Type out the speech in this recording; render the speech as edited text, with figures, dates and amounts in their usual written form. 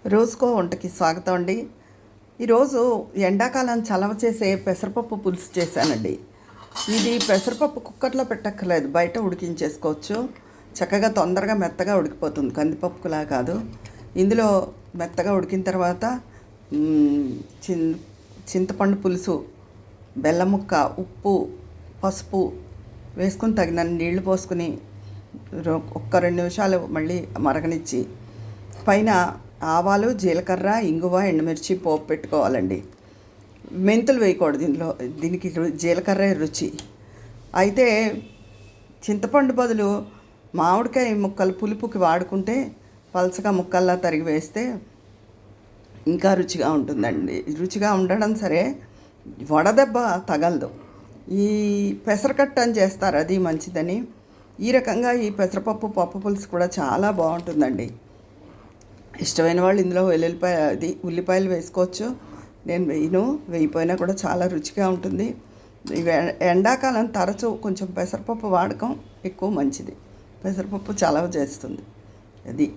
రోజుకో వంటకి స్వాగతం అండి. ఈరోజు ఎండాకాలం చలవ చేసే పెసరపప్పు పులుసు చేశానండి. ఇది పెసరపప్పు కుక్కర్లో పెట్టక్కర్లేదు, బయట ఉడికించేసుకోవచ్చు. చక్కగా తొందరగా మెత్తగా ఉడికిపోతుంది, కందిపప్పులా కాదు. ఇందులో మెత్తగా ఉడికిన తర్వాత చింతపండు పులుసు, బెల్లం ముక్క, ఉప్పు, పసుపు వేసుకుని తగినన్ని నీళ్లు పోసుకుని ఒక్క 2 నిమిషాలు మళ్ళీ మరగనిచ్చి పైన ఆవాలు, జీలకర్ర, ఇంగువ, ఎండుమిర్చి పోపు పెట్టుకోవాలండి. మెంతులు వేయకూడదు ఇందులో, దీనికి జీలకర్ర రుచి. అయితే చింతపండు బదులు మామిడికాయ ముక్కలు పులుపుకి వాడుకుంటే పలసగా ముక్కల్లా తరిగి వేస్తే ఇంకా రుచిగా ఉంటుందండి. రుచిగా ఉండడం సరే, వడదెబ్బ తగలదు. ఈ పెసరకట్టు అని చేస్తారు, అది మంచిదని. ఈ రకంగా ఈ పెసరపప్పు పప్పు పులుసు కూడా చాలా బాగుంటుందండి. ఇష్టమైన వాళ్ళు ఇందులో ఉల్లిపాయలు వేసుకోవచ్చు. నేను వేయిపోయినా కూడా చాలా రుచిగా ఉంటుంది. ఎండాకాలం తరచూ కొంచెం పెసరపప్పు వాడకం ఎక్కువ మంచిది. పెసరపప్పు చలవ చేస్తుంది. అది